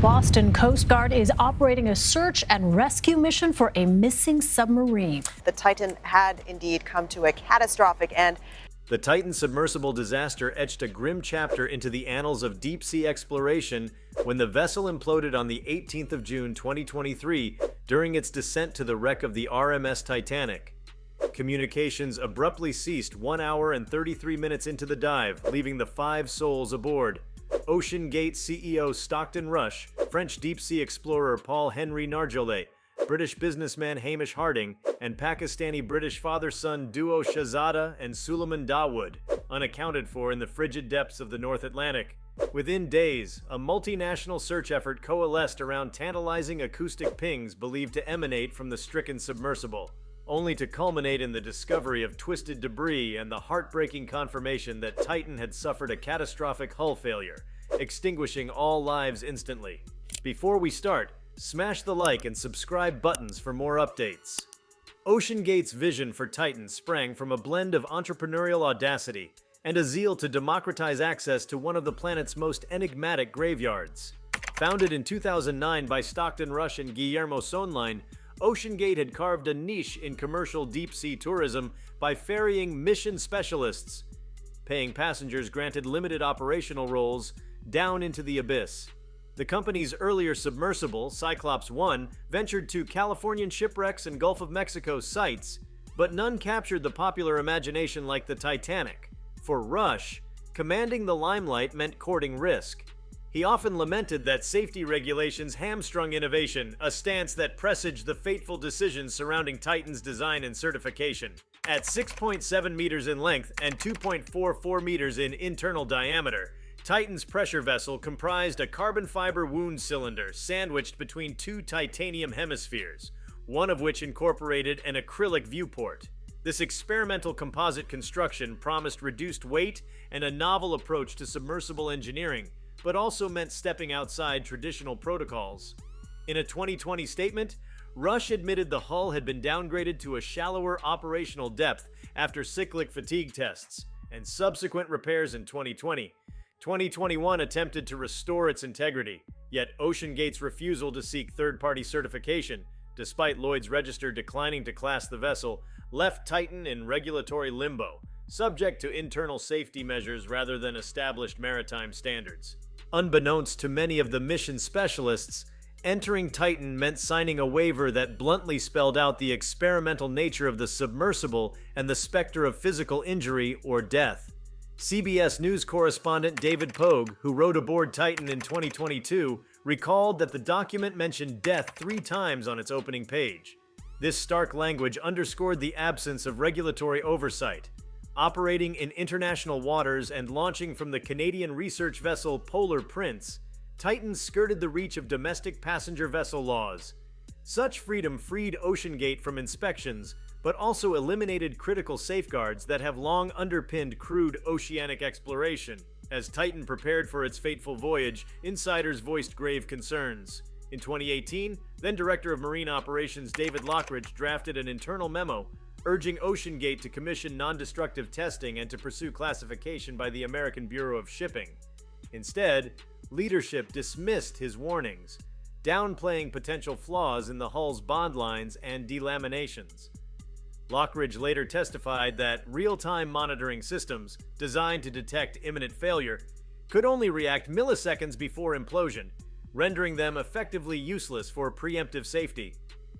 Boston Coast Guard is operating a search and rescue mission for a missing submarine. The Titan had indeed come to a catastrophic end. The Titan submersible disaster etched a grim chapter into the annals of deep-sea exploration when the vessel imploded on the 18th of June 2023 during its descent to the wreck of the RMS Titanic. Communications abruptly ceased 1 hour and 33 minutes into the dive, leaving the 5 souls aboard. OceanGate CEO Stockton Rush, French deep-sea explorer Paul-Henri Nargeolet, British businessman Hamish Harding, and Pakistani-British father-son duo Shahzada and Suleiman Dawood, unaccounted for in the frigid depths of the North Atlantic. Within days, a multinational search effort coalesced around tantalizing acoustic pings believed to emanate from the stricken submersible, only to culminate in the discovery of twisted debris and the heartbreaking confirmation that Titan had suffered a catastrophic hull failure, extinguishing all lives instantly. Before we start, smash the like and subscribe buttons for more updates. OceanGate's vision for Titan sprang from a blend of entrepreneurial audacity and a zeal to democratize access to one of the planet's most enigmatic graveyards. Founded in 2009 by Stockton Rush and Guillermo Sonline, OceanGate had carved a niche in commercial deep-sea tourism by ferrying mission specialists, paying passengers granted limited operational roles, down into the abyss. The company's earlier submersible, Cyclops 1, ventured to Californian shipwrecks and Gulf of Mexico sites, but none captured the popular imagination like the Titanic. For Rush, commanding the limelight meant courting risk. He often lamented that safety regulations hamstrung innovation, a stance that presaged the fateful decisions surrounding Titan's design and certification. At 6.7 meters in length and 2.44 meters in internal diameter, Titan's pressure vessel comprised a carbon fiber wound cylinder sandwiched between 2 titanium hemispheres, one of which incorporated an acrylic viewport. This experimental composite construction promised reduced weight and a novel approach to submersible engineering, but also meant stepping outside traditional protocols. In a 2020 statement, Rush admitted the hull had been downgraded to a shallower operational depth after cyclic fatigue tests and subsequent repairs in 2020. 2021 attempted to restore its integrity, yet OceanGate's refusal to seek third-party certification, despite Lloyd's Register declining to class the vessel, left Titan in regulatory limbo, subject to internal safety measures rather than established maritime standards. Unbeknownst to many of the mission specialists, entering Titan meant signing a waiver that bluntly spelled out the experimental nature of the submersible and the specter of physical injury or death. CBS News correspondent David Pogue, who rode aboard Titan in 2022, recalled that the document mentioned death 3 times on its opening page. This stark language underscored the absence of regulatory oversight. Operating in international waters and launching from the Canadian research vessel Polar Prince, Titan skirted the reach of domestic passenger vessel laws. Such freedom freed OceanGate from inspections, but also eliminated critical safeguards that have long underpinned crude oceanic exploration. As Titan prepared for its fateful voyage, insiders voiced grave concerns. In 2018, then Director of Marine Operations David Lockridge drafted an internal memo urging OceanGate to commission non-destructive testing and to pursue classification by the American Bureau of Shipping. Instead, leadership dismissed his warnings, downplaying potential flaws in the hull's bond lines and delaminations. Lockridge later testified that real-time monitoring systems, designed to detect imminent failure, could only react milliseconds before implosion, rendering them effectively useless for preemptive safety.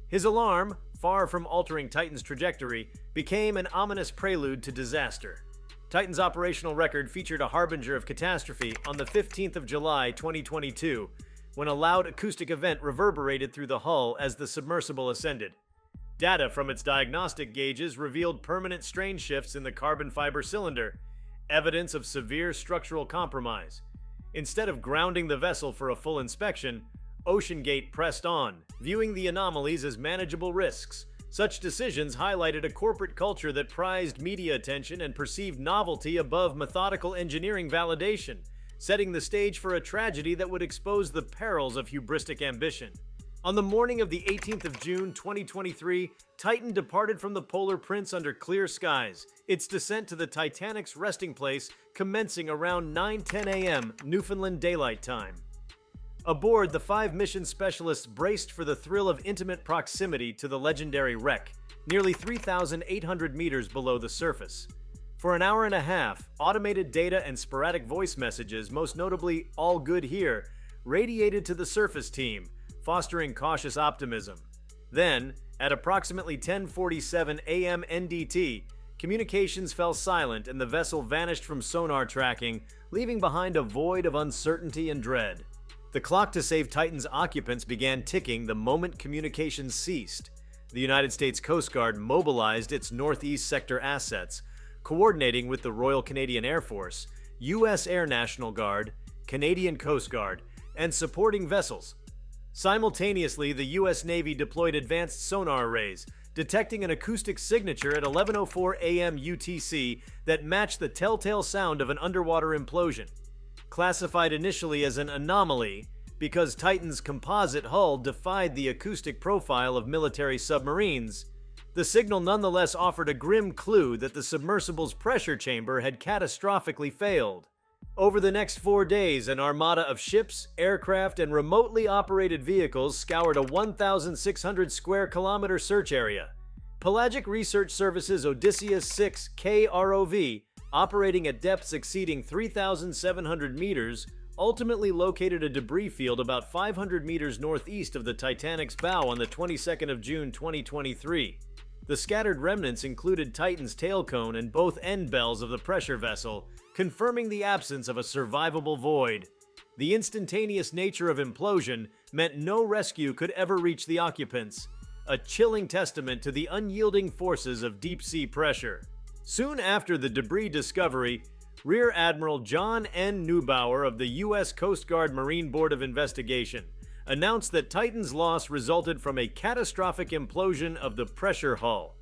His alarm, far from altering Titan's trajectory, became an ominous prelude to disaster. Titan's operational record featured a harbinger of catastrophe on the 15th of July 2022, when a loud acoustic event reverberated through the hull as the submersible ascended. Data from its diagnostic gauges revealed permanent strain shifts in the carbon fiber cylinder, evidence of severe structural compromise. Instead of grounding the vessel for a full inspection, OceanGate pressed on, viewing the anomalies as manageable risks. Such decisions highlighted a corporate culture that prized media attention and perceived novelty above methodical engineering validation, setting the stage for a tragedy that would expose the perils of hubristic ambition. On the morning of the 18th of June 2023, Titan departed from the Polar Prince under clear skies, its descent to the Titanic's resting place commencing around 9:10 a.m. Newfoundland Daylight Time. Aboard, the 5 mission specialists braced for the thrill of intimate proximity to the legendary wreck, nearly 3,800 meters below the surface. For an hour and a half, automated data and sporadic voice messages, most notably "all good here," radiated to the surface team, fostering cautious optimism. Then, at approximately 10:47 a.m. NDT, communications fell silent and the vessel vanished from sonar tracking, leaving behind a void of uncertainty and dread. The clock to save Titan's occupants began ticking the moment communications ceased. The United States Coast Guard mobilized its Northeast Sector assets, coordinating with the Royal Canadian Air Force, U.S. Air National Guard, Canadian Coast Guard, and supporting vessels. Simultaneously, the U.S. Navy deployed advanced sonar arrays, detecting an acoustic signature at 11:04 a.m. UTC that matched the telltale sound of an underwater implosion. Classified initially as an anomaly because Titan's composite hull defied the acoustic profile of military submarines, the signal nonetheless offered a grim clue that the submersible's pressure chamber had catastrophically failed. Over the next 4 days, an armada of ships, aircraft, and remotely operated vehicles scoured a 1,600 square kilometer search area. Pelagic Research Services Odysseus 6 KROV, operating at depths exceeding 3,700 meters, ultimately located a debris field about 500 meters northeast of the Titanic's bow on the 22nd of June 2023. The scattered remnants included Titan's tail cone and both end bells of the pressure vessel, confirming the absence of a survivable void. The instantaneous nature of implosion meant no rescue could ever reach the occupants, a chilling testament to the unyielding forces of deep-sea pressure. Soon after the debris discovery, Rear Admiral John N. Neubauer of the U.S. Coast Guard Marine Board of Investigation announced that Titan's loss resulted from a catastrophic implosion of the pressure hull.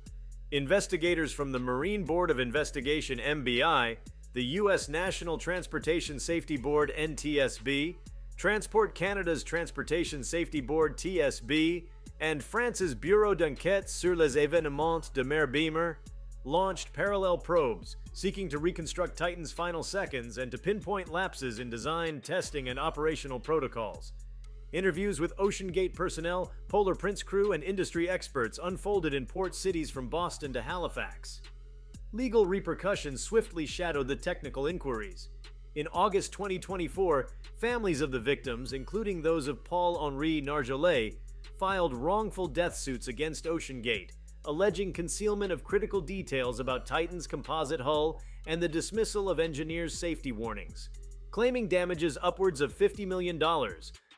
Investigators from the Marine Board of Investigation (MBI), the U.S. National Transportation Safety Board (NTSB), Transport Canada's Transportation Safety Board (TSB), and France's Bureau d'enquête sur les événements de mer Beamer launched parallel probes, seeking to reconstruct Titan's final seconds and to pinpoint lapses in design, testing, and operational protocols. Interviews with OceanGate personnel, Polar Prince crew, and industry experts unfolded in port cities from Boston to Halifax. Legal repercussions swiftly shadowed the technical inquiries. In August 2024, families of the victims, including those of Paul-Henri Nargeolet, filed wrongful death suits against OceanGate, alleging concealment of critical details about Titan's composite hull and the dismissal of engineers' safety warnings. Claiming damages upwards of $50 million,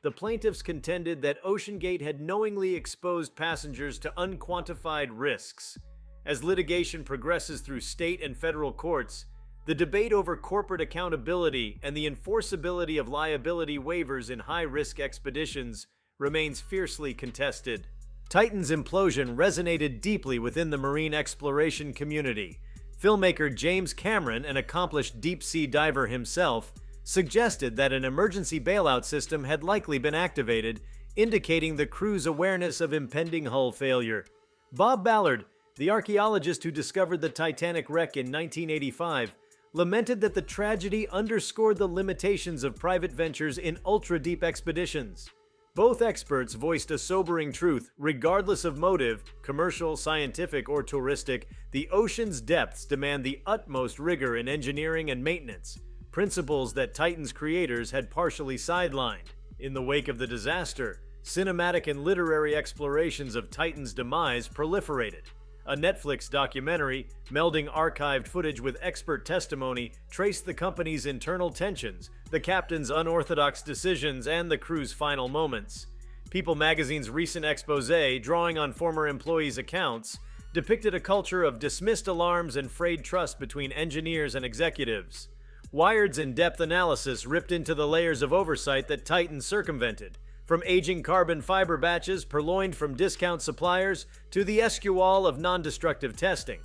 the plaintiffs contended that OceanGate had knowingly exposed passengers to unquantified risks. As litigation progresses through state and federal courts, the debate over corporate accountability and the enforceability of liability waivers in high-risk expeditions remains fiercely contested. Titan's implosion resonated deeply within the marine exploration community. Filmmaker James Cameron, an accomplished deep-sea diver himself, suggested that an emergency bailout system had likely been activated, indicating the crew's awareness of impending hull failure. Bob Ballard, the archaeologist who discovered the Titanic wreck in 1985, lamented that the tragedy underscored the limitations of private ventures in ultra-deep expeditions. Both experts voiced a sobering truth: regardless of motive, commercial, scientific, or touristic, the ocean's depths demand the utmost rigor in engineering and maintenance, principles that Titan's creators had partially sidelined. In the wake of the disaster, cinematic and literary explorations of Titan's demise proliferated. A Netflix documentary, melding archived footage with expert testimony, traced the company's internal tensions, the captain's unorthodox decisions, and the crew's final moments. People magazine's recent exposé, drawing on former employees' accounts, depicted a culture of dismissed alarms and frayed trust between engineers and executives. Wired's in-depth analysis ripped into the layers of oversight that Titan circumvented, from aging carbon fiber batches purloined from discount suppliers to the escutcheon of non-destructive testing.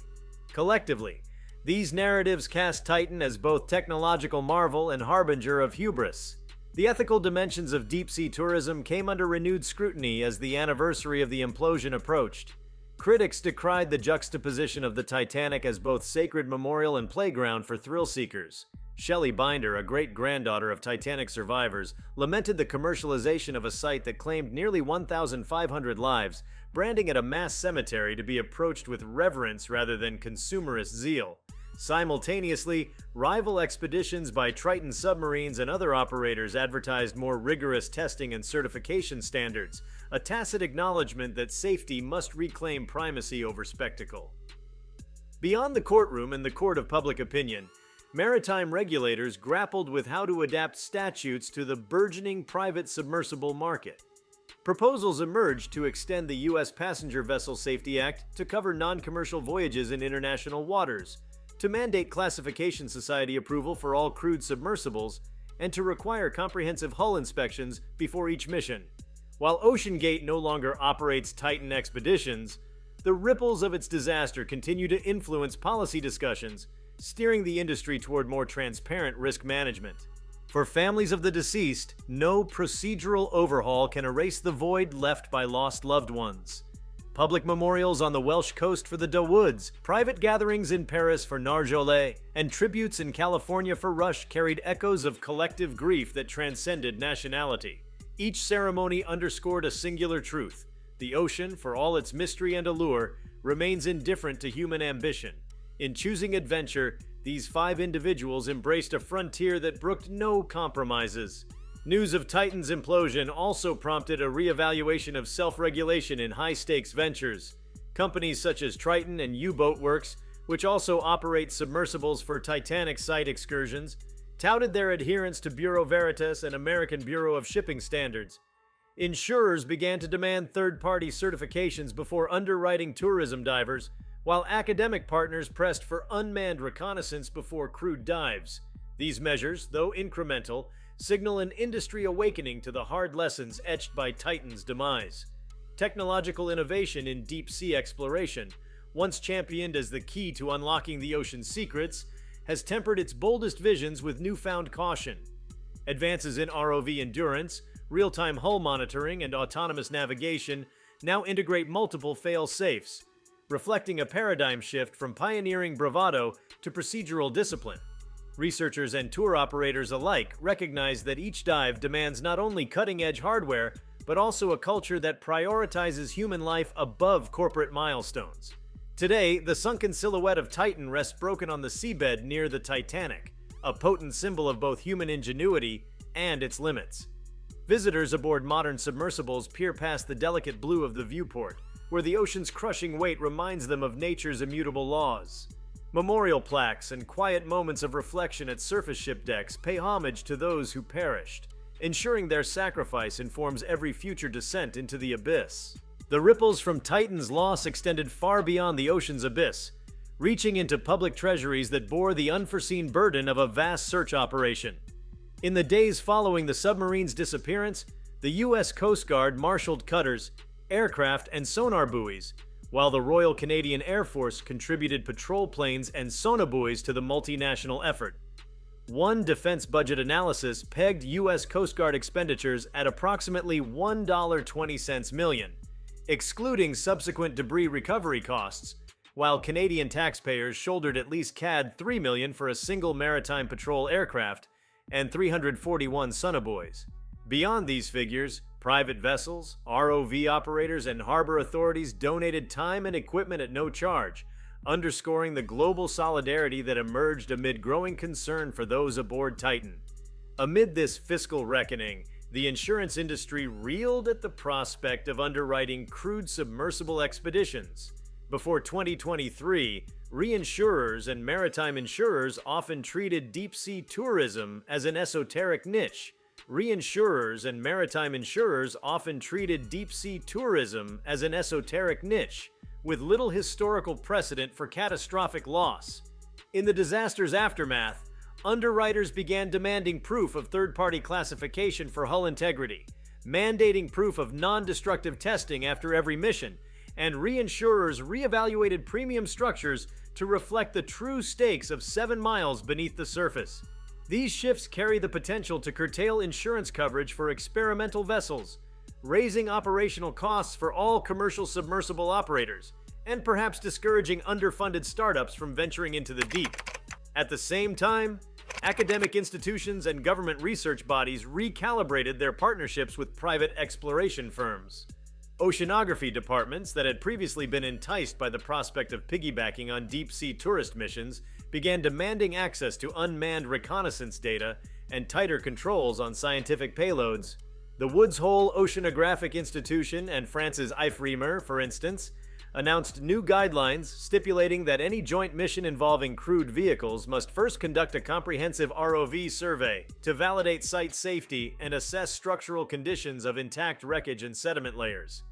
Collectively, these narratives cast Titan as both technological marvel and harbinger of hubris. The ethical dimensions of deep-sea tourism came under renewed scrutiny as the anniversary of the implosion approached. Critics decried the juxtaposition of the Titanic as both sacred memorial and playground for thrill seekers. Shelley Binder, a great-granddaughter of Titanic survivors, lamented the commercialization of a site that claimed nearly 1,500 lives, branding it a mass cemetery to be approached with reverence rather than consumerist zeal. Simultaneously, rival expeditions by Triton submarines and other operators advertised more rigorous testing and certification standards, a tacit acknowledgement that safety must reclaim primacy over spectacle. Beyond the courtroom and the court of public opinion, maritime regulators grappled with how to adapt statutes to the burgeoning private submersible market. Proposals emerged to extend the U.S. Passenger Vessel Safety Act to cover non-commercial voyages in international waters, to mandate classification society approval for all crewed submersibles, and to require comprehensive hull inspections before each mission. While OceanGate no longer operates Titan expeditions, the ripples of its disaster continue to influence policy discussions, steering the industry toward more transparent risk management. For families of the deceased, no procedural overhaul can erase the void left by lost loved ones. Public memorials on the Welsh coast for the Dawoods, private gatherings in Paris for Narjolet, and tributes in California for Rush carried echoes of collective grief that transcended nationality. Each ceremony underscored a singular truth: the ocean, for all its mystery and allure, remains indifferent to human ambition. In choosing adventure, these 5 individuals embraced a frontier that brooked no compromises. News of Titan's implosion also prompted a reevaluation of self-regulation in high-stakes ventures. Companies such as Triton and U-Boat Works, which also operate submersibles for Titanic site excursions, touted their adherence to Bureau Veritas and American Bureau of Shipping Standards. Insurers began to demand third-party certifications before underwriting tourism divers, while academic partners pressed for unmanned reconnaissance before crewed dives. These measures, though incremental, signal an industry awakening to the hard lessons etched by Titan's demise. Technological innovation in deep-sea exploration, once championed as the key to unlocking the ocean's secrets, has tempered its boldest visions with newfound caution. Advances in ROV endurance, real-time hull monitoring, and autonomous navigation now integrate multiple fail-safes, reflecting a paradigm shift from pioneering bravado to procedural discipline. Researchers and tour operators alike recognize that each dive demands not only cutting-edge hardware, but also a culture that prioritizes human life above corporate milestones. Today, the sunken silhouette of Titan rests broken on the seabed near the Titanic, a potent symbol of both human ingenuity and its limits. Visitors aboard modern submersibles peer past the delicate blue of the viewport, where the ocean's crushing weight reminds them of nature's immutable laws. Memorial plaques and quiet moments of reflection at surface ship decks pay homage to those who perished, ensuring their sacrifice informs every future descent into the abyss. The ripples from Titan's loss extended far beyond the ocean's abyss, reaching into public treasuries that bore the unforeseen burden of a vast search operation. In the days following the submarine's disappearance, the U.S. Coast Guard marshaled cutters, aircraft, and sonar buoys, while the Royal Canadian Air Force contributed patrol planes and sonobuoys to the multinational effort. One defense budget analysis pegged U.S. Coast Guard expenditures at approximately $1.20 million, excluding subsequent debris recovery costs, while Canadian taxpayers shouldered at least CAD $3 million for a single maritime patrol aircraft and 341 sonobuoys. Beyond these figures, private vessels, ROV operators, and harbor authorities donated time and equipment at no charge, underscoring the global solidarity that emerged amid growing concern for those aboard Titan. Amid this fiscal reckoning, the insurance industry reeled at the prospect of underwriting crewed submersible expeditions. Before 2023, reinsurers and maritime insurers often treated deep-sea tourism as an esoteric niche. Reinsurers and maritime insurers often treated deep-sea tourism as an esoteric niche, with little historical precedent for catastrophic loss. In the disaster's aftermath, underwriters began demanding proof of third-party classification for hull integrity, mandating proof of non-destructive testing after every mission, and reinsurers reevaluated premium structures to reflect the true stakes of 7 miles beneath the surface. These shifts carry the potential to curtail insurance coverage for experimental vessels, raising operational costs for all commercial submersible operators, and perhaps discouraging underfunded startups from venturing into the deep. At the same time, Academic institutions and government research bodies recalibrated their partnerships with private exploration firms. Oceanography departments that had previously been enticed by the prospect of piggybacking on deep-sea tourist missions began demanding access to unmanned reconnaissance data and tighter controls on scientific payloads. The Woods Hole Oceanographic Institution and France's IFREMER, for instance, announced new guidelines stipulating that any joint mission involving crewed vehicles must first conduct a comprehensive ROV survey to validate site safety and assess structural conditions of intact wreckage and sediment layers.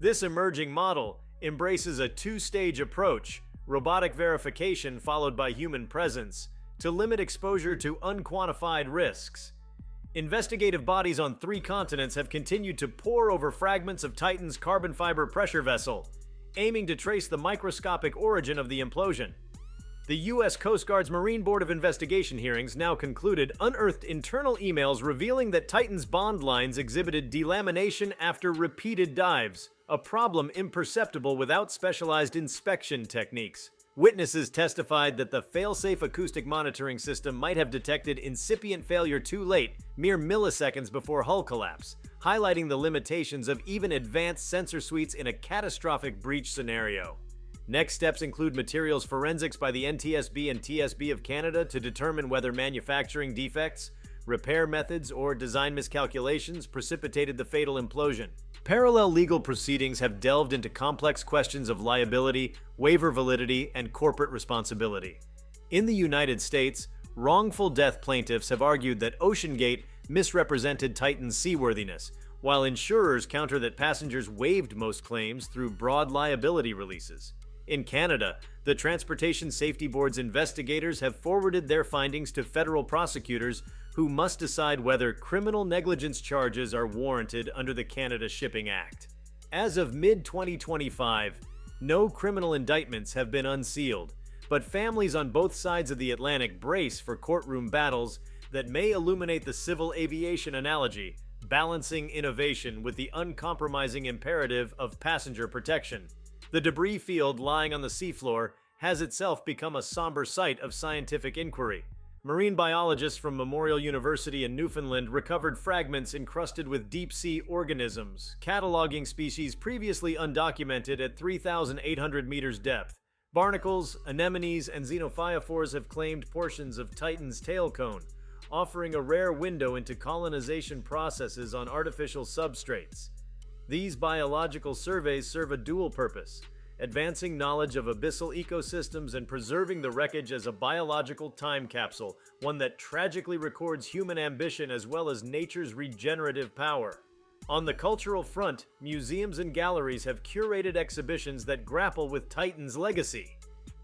This emerging model embraces a two-stage approach, robotic verification followed by human presence, to limit exposure to unquantified risks. Investigative bodies on 3 continents have continued to pore over fragments of Titan's carbon fiber pressure vessel, aiming to trace the microscopic origin of the implosion. The U.S. Coast Guard's Marine Board of Investigation hearings now concluded unearthed internal emails revealing that Titan's bond lines exhibited delamination after repeated dives, a problem imperceptible without specialized inspection techniques. Witnesses testified that the fail-safe acoustic monitoring system might have detected incipient failure too late, mere milliseconds before hull collapse, highlighting the limitations of even advanced sensor suites in a catastrophic breach scenario. Next steps include materials forensics by the NTSB and TSB of Canada to determine whether manufacturing defects, repair methods, or design miscalculations precipitated the fatal implosion. Parallel legal proceedings have delved into complex questions of liability, waiver validity, and corporate responsibility. In the United States, wrongful death plaintiffs have argued that OceanGate misrepresented Titan's seaworthiness, while insurers counter that passengers waived most claims through broad liability releases. In Canada, the Transportation Safety Board's investigators have forwarded their findings to federal prosecutors who must decide whether criminal negligence charges are warranted under the Canada Shipping Act. As of mid-2025, no criminal indictments have been unsealed, but families on both sides of the Atlantic brace for courtroom battles that may illuminate the civil aviation analogy, balancing innovation with the uncompromising imperative of passenger protection. The debris field lying on the seafloor has itself become a somber site of scientific inquiry. Marine biologists from Memorial University in Newfoundland recovered fragments encrusted with deep-sea organisms, cataloging species previously undocumented at 3,800 meters depth. Barnacles, anemones, and xenophyophores have claimed portions of Titan's tail cone, offering a rare window into colonization processes on artificial substrates. These biological surveys serve a dual purpose: advancing knowledge of abyssal ecosystems and preserving the wreckage as a biological time capsule, one that tragically records human ambition as well as nature's regenerative power. On the cultural front, museums and galleries have curated exhibitions that grapple with Titan's legacy.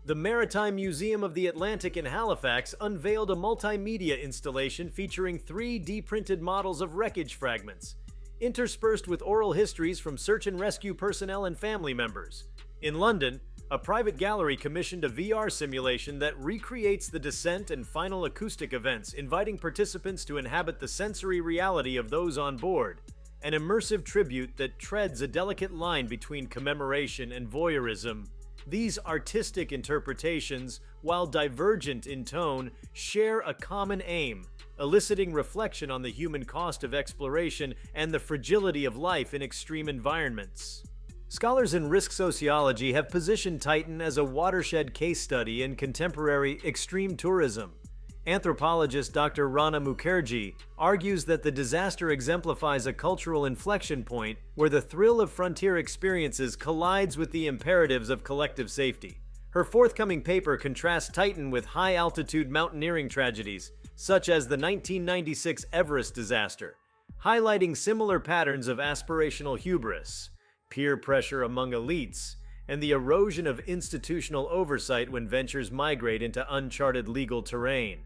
The Maritime Museum of the Atlantic in Halifax unveiled a multimedia installation featuring 3D-printed models of wreckage fragments, interspersed with oral histories from search and rescue personnel and family members. In London, a private gallery commissioned a VR simulation that recreates the descent and final acoustic events, inviting participants to inhabit the sensory reality of those on board, an immersive tribute that treads a delicate line between commemoration and voyeurism. These artistic interpretations, while divergent in tone, share a common aim: eliciting reflection on the human cost of exploration and the fragility of life in extreme environments. Scholars in risk sociology have positioned Titan as a watershed case study in contemporary extreme tourism. Anthropologist Dr. Rana Mukherjee argues that the disaster exemplifies a cultural inflection point where the thrill of frontier experiences collides with the imperatives of collective safety. Her forthcoming paper contrasts Titan with high-altitude mountaineering tragedies, such as the 1996 Everest disaster, highlighting similar patterns of aspirational hubris, peer pressure among elites, and the erosion of institutional oversight when ventures migrate into uncharted legal terrain.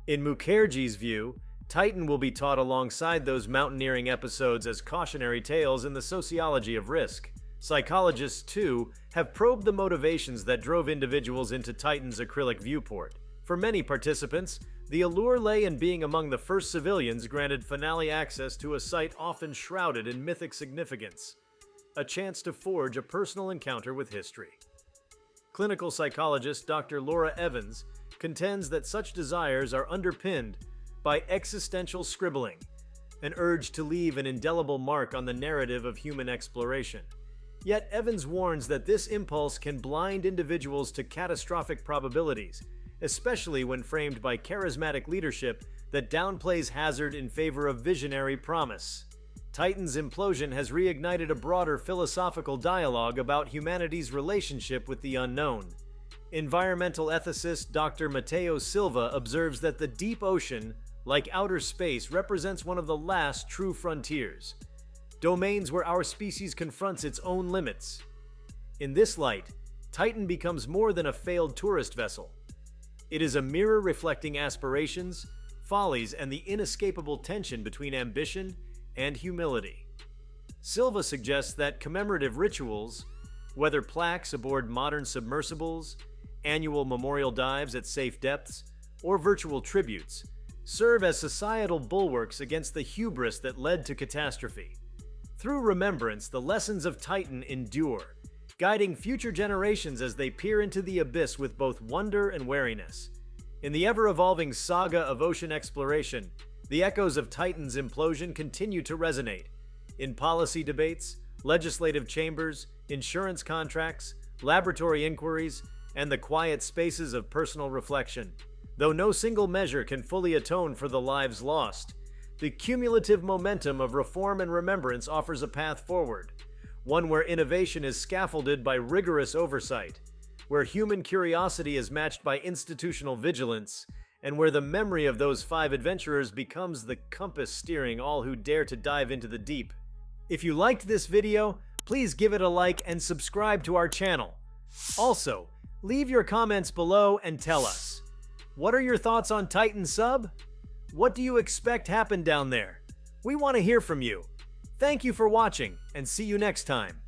In Mukherjee's view, Titan will be taught alongside those mountaineering episodes as cautionary tales in the sociology of risk. Psychologists, too, have probed the motivations that drove individuals into Titan's acrylic viewport. For many participants, the allure lay in being among the first civilians granted finale access to a site often shrouded in mythic significance, a chance to forge a personal encounter with history. Clinical psychologist Dr. Laura Evans contends that such desires are underpinned by existential scribbling, an urge to leave an indelible mark on the narrative of human exploration. Yet Evans warns that this impulse can blind individuals to catastrophic probabilities, especially when framed by charismatic leadership that downplays hazard in favor of visionary promise. Titan's implosion has reignited a broader philosophical dialogue about humanity's relationship with the unknown. Environmental ethicist Dr. Matteo Silva observes that the deep ocean, like outer space, represents one of the last true frontiers, domains where our species confronts its own limits. In this light, Titan becomes more than a failed tourist vessel. It is a mirror reflecting aspirations, follies, and the inescapable tension between ambition and humility. Silva suggests that commemorative rituals, whether plaques aboard modern submersibles, annual memorial dives at safe depths, or virtual tributes, serve as societal bulwarks against the hubris that led to catastrophe. Through remembrance, the lessons of Titan endure, guiding future generations as they peer into the abyss with both wonder and wariness. In the ever-evolving saga of ocean exploration, the echoes of Titan's implosion continue to resonate. In policy debates, legislative chambers, insurance contracts, laboratory inquiries, and the quiet spaces of personal reflection. Though no single measure can fully atone for the lives lost, the cumulative momentum of reform and remembrance offers a path forward, one where innovation is scaffolded by rigorous oversight, where human curiosity is matched by institutional vigilance, and where the memory of those 5 adventurers becomes the compass steering all who dare to dive into the deep. If you liked this video, please give it a like and subscribe to our channel. Also, leave your comments below and tell us, what are your thoughts on Titan Sub? What do you expect happened down there? We want to hear from you. Thank you for watching, and see you next time.